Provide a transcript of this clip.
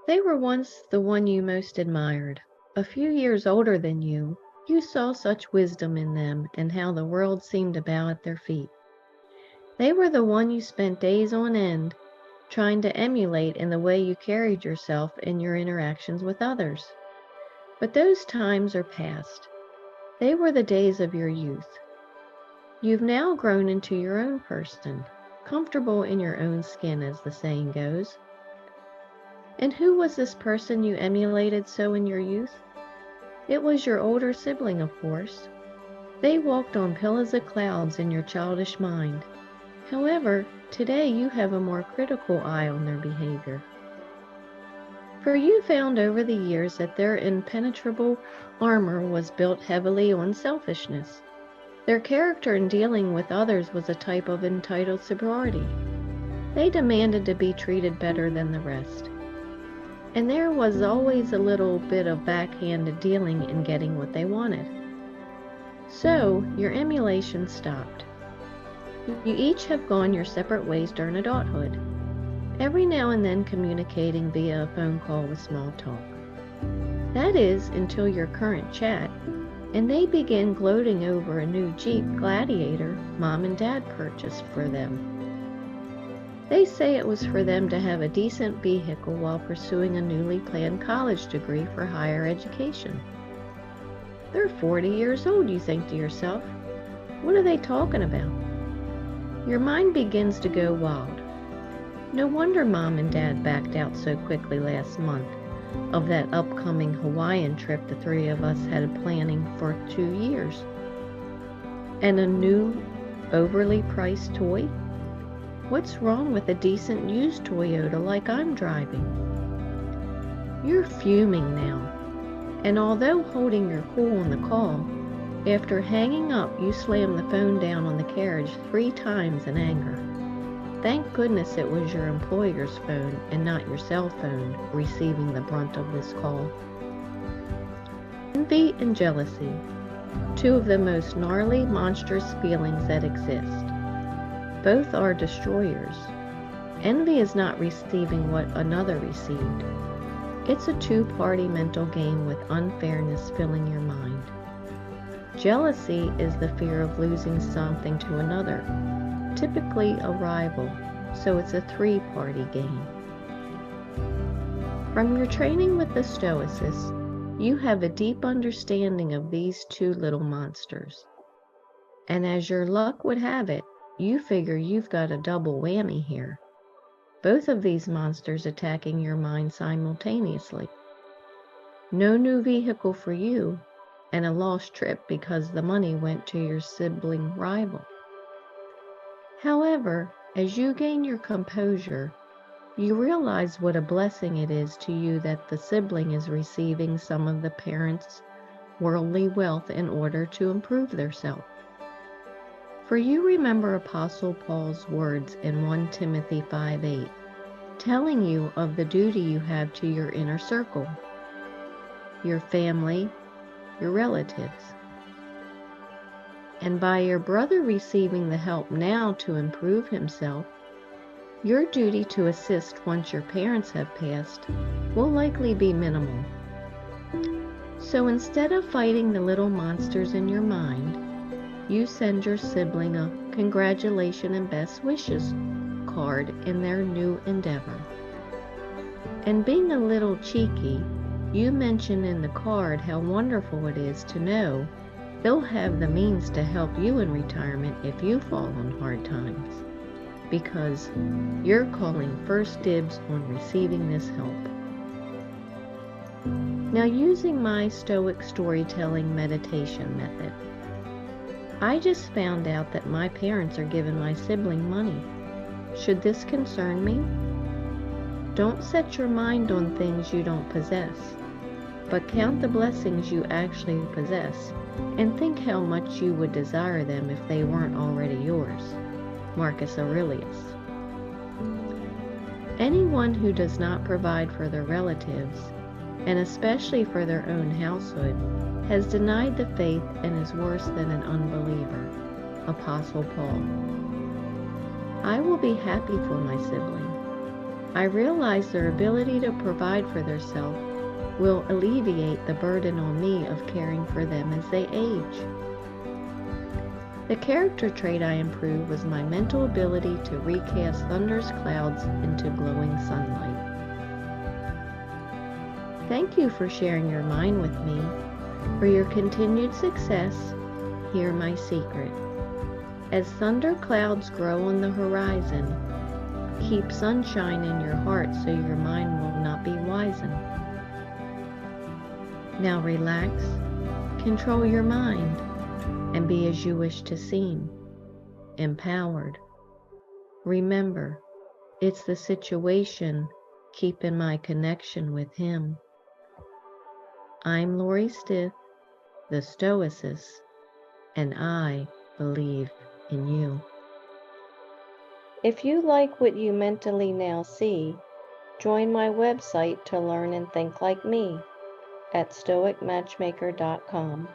They were once the one you most admired. A few years older than you saw such wisdom in them and how the world seemed to bow at their feet. They were the one you spent days on end trying to emulate in the way you carried yourself in your interactions with others. But those times are past. They were the days of your youth. You've now grown into your own person, comfortable in your own skin, as the saying goes. And who was this person you emulated so in your youth? It was your older sibling, of course. They walked on pillars of clouds in your childish mind. However, today you have a more critical eye on their behavior. For you found over the years that their impenetrable armor was built heavily on selfishness. Their character in dealing with others was a type of entitled superiority. They demanded to be treated better than the rest. And there was always a little bit of backhanded dealing in getting what they wanted. So, your emulation stopped. You each have gone your separate ways during adulthood, every now and then communicating via a phone call with small talk. That is, until your current chat, and they begin gloating over a new Jeep Gladiator Mom and Dad purchased for them. They say it was for them to have a decent vehicle while pursuing a newly planned college degree for higher education. They're 40 years old, you think to yourself. What are they talking about? Your mind begins to go wild. No wonder Mom and Dad backed out so quickly last month of that upcoming Hawaiian trip the three of us had planning for 2 years. And a new, overly priced toy? What's wrong with a decent used Toyota like I'm driving? You're fuming now, and although holding your cool on the call, after hanging up you slam the phone down on the carriage 3 times in anger. Thank goodness it was your employer's phone and not your cell phone receiving the brunt of this call. Envy and jealousy, 2 of the most gnarly, monstrous feelings that exist. Both are destroyers. Envy is not receiving what another received. It's a 2-party mental game with unfairness filling your mind. Jealousy is the fear of losing something to another, typically a rival, so it's a 3-party game. From your training with the Stoicists, you have a deep understanding of these 2 little monsters. And as your luck would have it, you figure you've got a double whammy here. Both of these monsters attacking your mind simultaneously. No new vehicle for you, and a lost trip because the money went to your sibling rival. However, as you gain your composure, you realize what a blessing it is to you that the sibling is receiving some of the parent's worldly wealth in order to improve theirself. For you remember Apostle Paul's words in 1 Timothy 5:8, telling you of the duty you have to your inner circle, your family, your relatives. And by your brother receiving the help now to improve himself, your duty to assist once your parents have passed will likely be minimal. So instead of fighting the little monsters in your mind, you send your sibling a congratulation and best wishes card in their new endeavor. And being a little cheeky, you mention in the card how wonderful it is to know they'll have the means to help you in retirement if you fall on hard times, because you're calling first dibs on receiving this help. Now, using my Stoic storytelling meditation method, I just found out that my parents are giving my sibling money. Should this concern me? Don't set your mind on things you don't possess, but count the blessings you actually possess, and think how much you would desire them if they weren't already yours. Marcus Aurelius. Anyone who does not provide for their relatives, and especially for their own household, has denied the faith and is worse than an unbeliever. Apostle Paul. I will be happy for my sibling. I realize their ability to provide for themselves will alleviate the burden on me of caring for them as they age. The character trait I improved was my mental ability to recast thunder's clouds into glowing sunlight. Thank you for sharing your mind with me. For your continued success, hear my secret. As thunder clouds grow on the horizon, keep sunshine in your heart so your mind will not be wizened. Now relax, control your mind, and be as you wish to seem, empowered. Remember, it's the situation keeping my connection with Him. I'm Lori Stith, the Stoicist, and I believe in you. If you like what you mentally now see, join my website to learn and think like me at stoicmatchmaker.com.